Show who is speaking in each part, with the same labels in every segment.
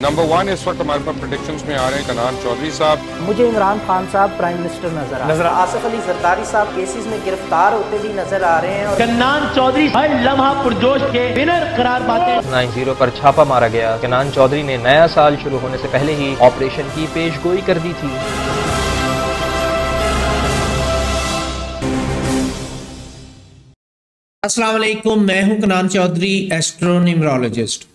Speaker 1: Number 1 इस वक्त हमारे पास प्रेडिक्शंस में आ रहे हैं कनान चौधरी साहब।
Speaker 2: मुझे इमरान खान साहब प्राइम मिनिस्टर नजर आ रहे हैं। आसिफ अली जरदारी साहब केसेस में गिरफ्तार होते भी नजर आ रहे हैं और
Speaker 3: कनान चौधरी हर लम्हा पुरजोश के विनर करार पाते हैं।
Speaker 4: 9-0 पर छापा मारा गया। कनान चौधरी ने नया साल शुरू होने से पहले ही ऑपरेशन की पेशगोई कर दी थी।
Speaker 5: अस्सलाम वालेकुम, मैं हूं Kanan Chaudhry, astro numerologist.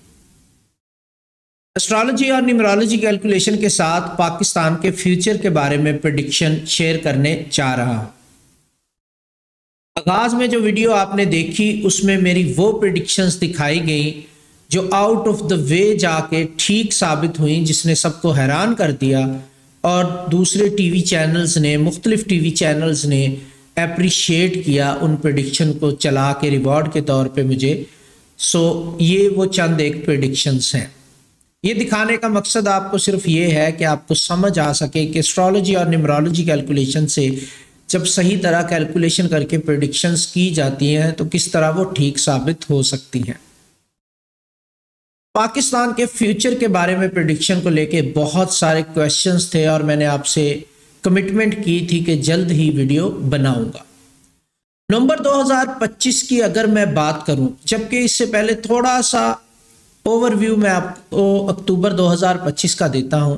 Speaker 5: Astrology और न्यूमरोलॉजी कैलकुलेशन के साथ पाकिस्तान के फ्यूचर के बारे में प्रेडिक्शन शेयर करने जा रहा हूं। आगाज में जो वीडियो आपने देखी उसमें मेरी वो प्रेडिक्शंस दिखाई गई जो आउट ऑफ द वे जाके ठीक साबित हुई, जिसने सबको हैरान कर दिया और दूसरे टीवी चैनल्स ने, मुख्तलिफ टीवी चैनल्स ने अप्रिशिएट किया उन प्रेडिक्शन को चला के रिवॉर्ड के तौर पे मुझे। ये वो चंद एक प्रेडिक्शंस हैं। ये दिखाने का मकसद आपको सिर्फ ये है कि आपको समझ आ सके कि एस्ट्रोलॉजी और न्यूमरोलॉजी कैलकुलेशन से जब सही तरह कैलकुलेशन करके प्रेडिक्शंस की जाती हैं तो किस तरह वो ठीक साबित हो सकती हैं। पाकिस्तान के फ्यूचर के बारे में प्रेडिक्शन को लेके बहुत सारे क्वेश्चंस थे और मैंने आपसे कमिटमेंट की थी कि जल्द ही वीडियो बनाऊंगा। नवंबर 2025 की अगर मैं बात करूं, जबकि इससे पहले थोड़ा सा ओवरव्यू मैं आपको अक्टूबर 2025 का देता हूं।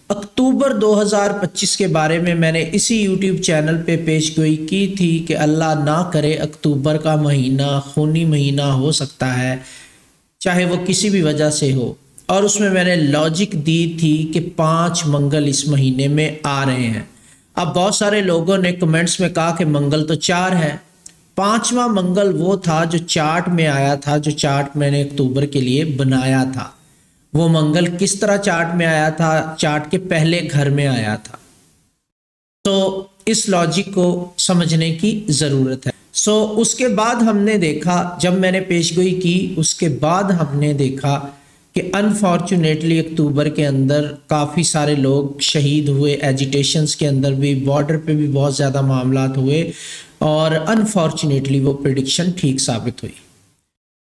Speaker 5: अक्टूबर 2025 के बारे में मैंने इसी यूट्यूब चैनल पे पेशगोई की थी कि अल्लाह ना करे अक्टूबर का महीना खूनी महीना हो सकता है, चाहे वो किसी भी वजह से हो। और उसमें मैंने लॉजिक दी थी कि 5 मंगल इस महीने में आ रहे हैं। अब बहुत सारे लोगों ने कमेंट्स में कहा कि मंगल तो 4 है। 5वां मंगल वो था जो चार्ट में आया था, जो चार्ट मैंने अक्टूबर के लिए बनाया था। वो मंगल किस तरह चार्ट में आया था? चार्ट के पहले घर में आया था। तो इस लॉजिक को समझने की ज़रूरत है। उसके बाद हमने देखा, जब मैंने पेशगोई की उसके बाद हमने देखा कि अनफॉर्चुनेटली अक्टूबर के अंदर काफ़ी सारे लोग शहीद हुए। एजिटेशंस के अंदर भी, बॉर्डर पे भी बहुत ज़्यादा मामलात हुए और अनफॉर्चुनेटली वो प्रेडिक्शन ठीक साबित हुई।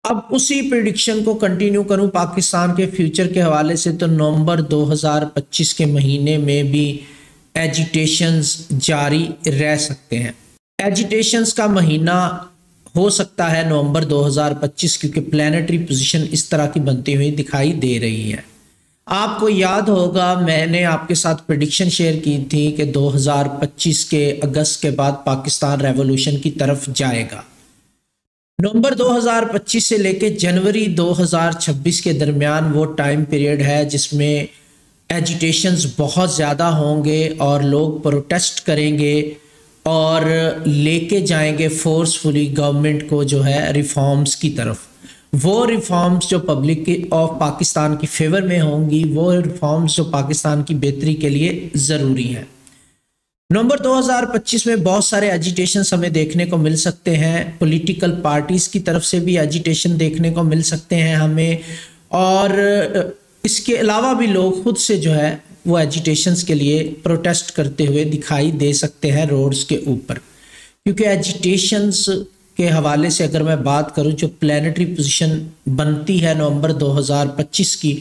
Speaker 5: अब उसी प्रेडिक्शन को कंटिन्यू करूं पाकिस्तान के फ्यूचर के हवाले से, तो नवंबर 2025 के महीने में भी एजिटेशंस जारी रह सकते हैं। एजिटेशंस का महीना हो सकता है नवंबर 2025, क्योंकि प्लैनेटरी पोजीशन इस तरह की बनती हुई दिखाई दे रही है। आपको याद होगा मैंने आपके साथ प्रेडिक्शन शेयर की थी कि 2025 के अगस्त के बाद पाकिस्तान रेवोल्यूशन की तरफ जाएगा। नवंबर 2025 से लेके जनवरी 2026 के दरमियान वो टाइम पीरियड है जिसमें एजिटेशंस बहुत ज़्यादा होंगे और लोग प्रोटेस्ट करेंगे और लेके जाएंगे फोर्सफुली गवर्नमेंट को जो है रिफॉर्म्स की तरफ। वो रिफॉर्म्स जो पब्लिक की ऑफ पाकिस्तान की फेवर में होंगी, वो रिफॉर्म्स जो पाकिस्तान की बेहतरी के लिए ज़रूरी हैं। नवंबर 2025 में बहुत सारे एजिटेशन हमें देखने को मिल सकते हैं। पॉलिटिकल पार्टीज़ की तरफ से भी एजिटेशन देखने को मिल सकते हैं हमें, और इसके अलावा भी लोग खुद से जो है वो एजिटेशंस के लिए प्रोटेस्ट करते हुए दिखाई दे सकते हैं रोड्स के ऊपर। क्योंकि एजिटेशंस के हवाले से अगर मैं बात करूं, जो प्लैनेटरी पोजीशन बनती है नवंबर 2025 की,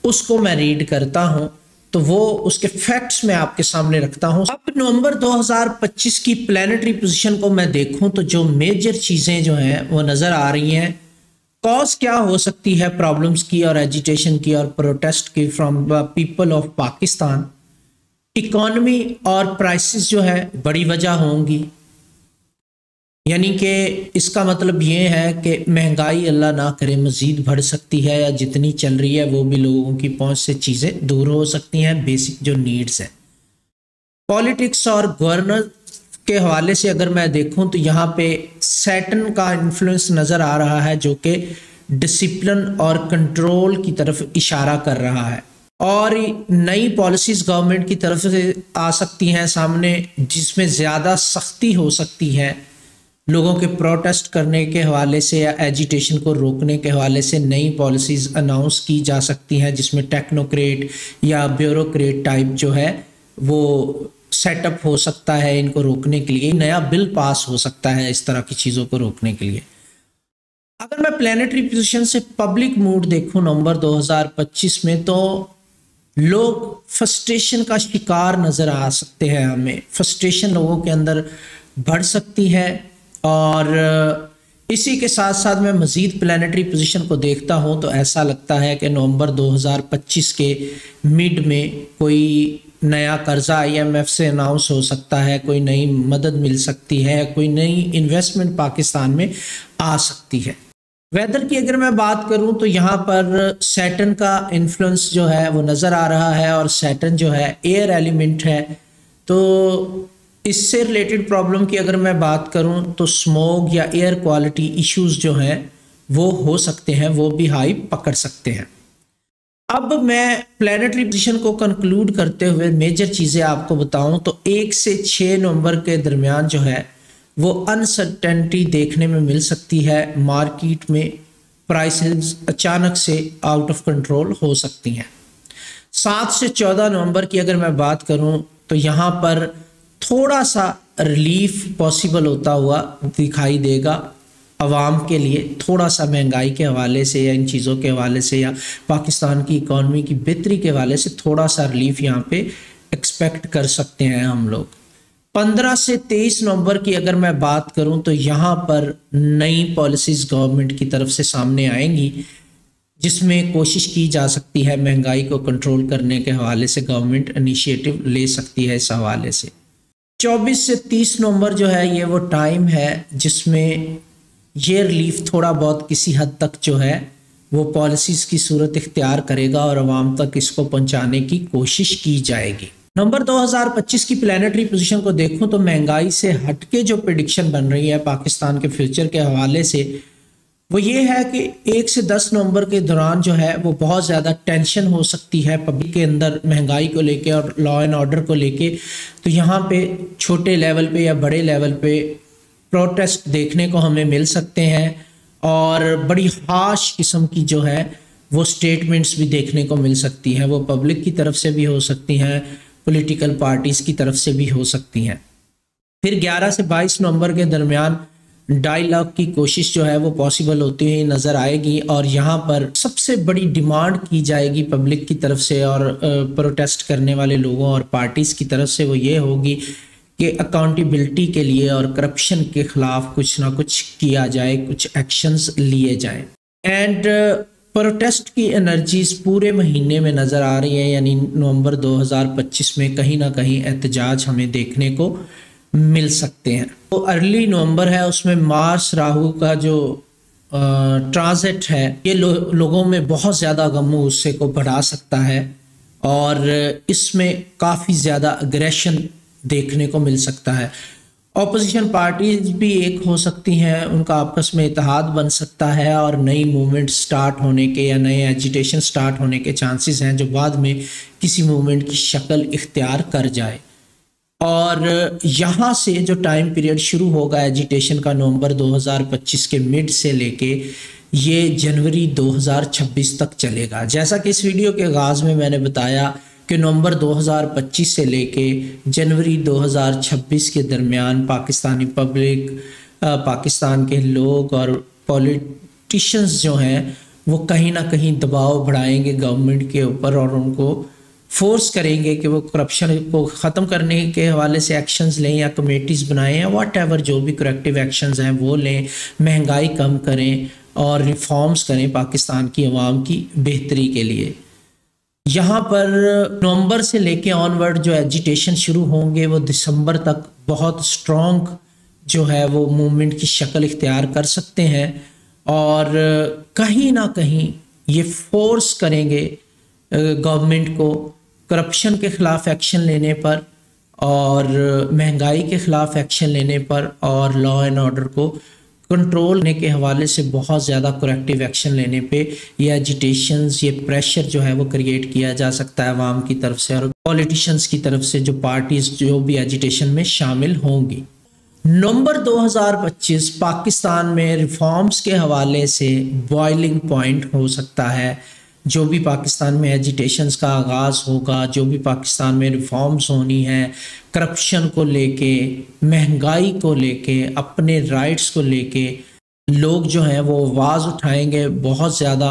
Speaker 5: उसको मैं रीड करता हूं तो वो उसके फैक्ट्स मैं आपके सामने रखता हूं। अब नवंबर 2025 की प्लैनेटरी पोजीशन को मैं देखूं तो जो मेजर चीज़ें जो हैं वो नज़र आ रही हैं। कॉज क्या हो सकती है प्रॉब्लम्स की और एजिटेशन की और प्रोटेस्ट की from people of Pakistan? Economy और प्राइसेस जो है बड़ी वजह होंगी, यानी कि इसका मतलब ये है कि महंगाई अल्लाह ना करे मज़ीद बढ़ सकती है, या जितनी चल रही है वो भी लोगों की पहुंच से चीज़ें दूर हो सकती हैं, बेसिक जो नीड्स हैं। पॉलिटिक्स और गवर्नेंस के हवाले से अगर मैं देखूं तो यहाँ पे सैटर्न का इन्फ्लुएंस नज़र आ रहा है, जो कि डिसिप्लिन और कंट्रोल की तरफ इशारा कर रहा है। और नई पॉलिसीज़ गवर्नमेंट की तरफ से आ सकती हैं सामने, जिसमें ज़्यादा सख्ती हो सकती है लोगों के प्रोटेस्ट करने के हवाले से या एजिटेशन को रोकने के हवाले से। नई पॉलिसीज़ अनाउंस की जा सकती हैं जिसमें टेक्नोक्रेट या ब्यूरोक्रेट टाइप जो है वो सेटअप हो सकता है इनको रोकने के लिए। नया बिल पास हो सकता है इस तरह की चीज़ों को रोकने के लिए। अगर मैं प्लैनेटरी पोजीशन से पब्लिक मूड देखूं नवंबर 2025 में, तो लोग फ्रस्ट्रेशन का शिकार नज़र आ सकते हैं। हमें फ्रस्ट्रेशन लोगों के अंदर बढ़ सकती है। और इसी के साथ साथ मैं मज़ीद प्लानिटरी पोजीशन को देखता हूं तो ऐसा लगता है कि नवंबर 2025 के मिड में कोई नया कर्जा IMF से अनाउंस हो सकता है, कोई नई मदद मिल सकती है, कोई नई इन्वेस्टमेंट पाकिस्तान में आ सकती है। वेदर की अगर मैं बात करूं तो यहाँ पर सैटर्न का इन्फ्लुएंस जो है वो नज़र आ रहा है, और सैटर्न जो है एयर एलिमेंट है। तो इससे रिलेटेड प्रॉब्लम की अगर मैं बात करूं तो स्मोक या एयर क्वालिटी इश्यूज जो हैं वो हो सकते हैं, वो भी हाई पकड़ सकते हैं। अब मैं प्लानिटरी पोजीशन को कंक्लूड करते हुए मेजर चीज़ें आपको बताऊं तो 1 से 6 नवंबर के दरमियान जो है वो अनसर्टेनिटी देखने में मिल सकती है। मार्केट में प्राइसेस अचानक से आउट ऑफ कंट्रोल हो सकती हैं। 7 से 14 नवंबर की अगर मैं बात करूं तो यहाँ पर थोड़ा सा रिलीफ पॉसिबल होता हुआ दिखाई देगा अवाम के लिए, थोड़ा सा महंगाई के हवाले से या इन चीज़ों के हवाले से या पाकिस्तान की इकॉनमी की बेहतरी के हवाले से थोड़ा सा रिलीफ यहाँ पे एक्सपेक्ट कर सकते हैं हम लोग। 15 से 23 नवंबर की अगर मैं बात करूं तो यहाँ पर नई पॉलिसीज़ गवर्नमेंट की तरफ से सामने आएंगी, जिसमें कोशिश की जा सकती है महंगाई को कंट्रोल करने के हवाले से गवर्नमेंट इनिशिएटिव ले सकती है इस हवाले से। 24 से 30 नवंबर जो है ये वो टाइम है जिसमें ये रिलीफ थोड़ा बहुत किसी हद तक जो है वो पॉलिसीज़ की सूरत इख्तियार करेगा और आवाम तक इसको पहुंचाने की कोशिश की जाएगी। नवंबर 2025 की प्लानिटरी पोजीशन को देखूं तो महंगाई से हटके जो प्रेडिक्शन बन रही है पाकिस्तान के फ्यूचर के हवाले से वो ये है कि 1 से 10 नवंबर के दौरान जो है वो बहुत ज़्यादा टेंशन हो सकती है पब्लिक के अंदर महंगाई को लेके और लॉ एंड ऑर्डर को लेके। तो यहाँ पे छोटे लेवल पे या बड़े लेवल पे प्रोटेस्ट देखने को हमें मिल सकते हैं, और बड़ी हाश किस्म की जो है वो स्टेटमेंट्स भी देखने को मिल सकती हैं। वो पब्लिक की तरफ से भी हो सकती हैं, पॉलिटिकल पार्टीज़ की तरफ से भी हो सकती हैं। फिर 11 से 22 नवंबर के दरमियान डायलॉग की कोशिश जो है वो पॉसिबल होती हुई नज़र आएगी, और यहाँ पर सबसे बड़ी डिमांड की जाएगी पब्लिक की तरफ से और प्रोटेस्ट करने वाले लोगों और पार्टीज़ की तरफ से, वो ये होगी कि अकाउंटेबिलिटी के लिए और करप्शन के ख़िलाफ़ कुछ ना कुछ किया जाए, कुछ एक्शंस लिए जाएं। एंड प्रोटेस्ट की एनर्जीज पूरे महीने में नज़र आ रही है, यानी नवंबर 2025 में कहीं ना कहीं एहतजाज हमें देखने को मिल सकते हैं। तो अर्ली नवंबर है, उसमें मार्स राहु का जो ट्रांजिट है ये लोगों में बहुत ज़्यादा गम गुस्से को बढ़ा सकता है, और इसमें काफ़ी ज़्यादा अग्रेशन देखने को मिल सकता है। ऑपोजिशन पार्टीज भी एक हो सकती हैं, उनका आपस में इत्तेहाद बन सकता है और नई मूवमेंट स्टार्ट होने के या नए एजिटेशन स्टार्ट होने के चांसेस हैं जो बाद में किसी मूवमेंट की शक्ल इख्तियार कर जाए। और यहाँ से जो टाइम पीरियड शुरू होगा एजिटेशन का नवंबर 2025 के मिड से लेके ये जनवरी 2026 तक चलेगा। जैसा कि इस वीडियो के आगाज़ में मैंने बताया कि नवंबर 2025 से लेके जनवरी 2026 के दरमियान पाकिस्तानी पब्लिक, पाकिस्तान के लोग और पॉलिटिशियंस जो हैं वो कहीं ना कहीं दबाव बढ़ाएंगे गवर्नमेंट के ऊपर और उनको फोर्स करेंगे कि वो करप्शन को ख़त्म करने के हवाले से एक्शंस लें या कमेटीज़ बनाएं या व्हाट एवर जो भी करेक्टिव एक्शंस हैं वो लें, महंगाई कम करें और रिफॉर्म्स करें पाकिस्तान की आवाम की बेहतरी के लिए। यहाँ पर नवंबर से लेके ऑनवर्ड जो एजिटेशन शुरू होंगे वो दिसंबर तक बहुत स्ट्रॉन्ग जो है वो मूवमेंट की शक्ल इख्तियार कर सकते हैं, और कहीं ना कहीं ये फोर्स करेंगे गवर्नमेंट को करप्शन के ख़िलाफ़ एक्शन लेने पर और महंगाई के ख़िलाफ़ एक्शन लेने पर और लॉ एंड ऑर्डर को कंट्रोल करने के हवाले से बहुत ज़्यादा करेक्टिव एक्शन लेने पे ये एजिटेशंस, ये प्रेशर जो है वो क्रिएट किया जा सकता है आवाम की तरफ से और पॉलिटिशियंस की तरफ से, जो पार्टीज़ जो भी एजिटेशन में शामिल होंगी। नवंबर 2025 पाकिस्तान में रिफॉर्म्स के हवाले से बॉइलिंग पॉइंट हो सकता है। जो भी पाकिस्तान में एजिटेशंस का आगाज़ होगा, जो भी पाकिस्तान में रिफॉर्म्स होनी है, करप्शन को लेके, महंगाई को लेके, अपने राइट्स को लेके लोग जो हैं वो आवाज़ उठाएंगे, बहुत ज़्यादा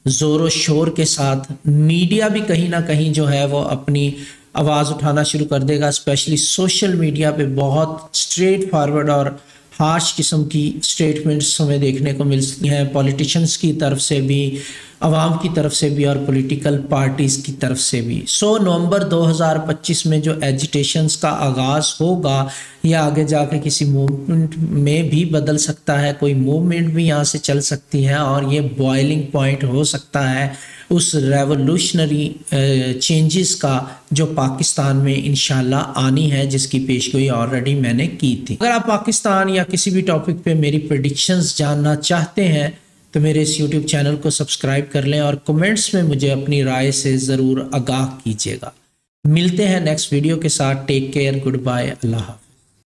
Speaker 5: ज़ोर शोर के साथ। मीडिया भी कहीं ना कहीं जो है वो अपनी आवाज़ उठाना शुरू कर देगा, स्पेशली सोशल मीडिया पे बहुत स्ट्रेट फॉरवर्ड और हार्श किस्म की स्टेटमेंट्स हमें देखने को मिलती हैं, पॉलिटिशियंस की तरफ से भी, आवाम की तरफ से भी और पॉलिटिकल पार्टीज़ की तरफ से भी। 100 नवंबर 2025 में जो एजिटेशंस का आगाज़ होगा या आगे जाके किसी मूवमेंट में भी बदल सकता है, कोई मूवमेंट भी यहाँ से चल सकती है और ये बॉइलिंग पॉइंट हो सकता है उस रेवोल्यूशनरी चेंजेस का जो पाकिस्तान में इंशाल्लाह आनी है, जिसकी पेशगोई ऑलरेडी मैंने की थी। अगर आप पाकिस्तान या किसी भी टॉपिक पे मेरी प्रेडिक्शंस जानना चाहते हैं तो मेरे इस YouTube चैनल को सब्सक्राइब कर लें और कमेंट्स में मुझे अपनी राय से ज़रूर आगाह कीजिएगा। मिलते हैं नेक्स्ट वीडियो के साथ। टेक केयर, गुड बाय, अल्लाह हाफ़िज़।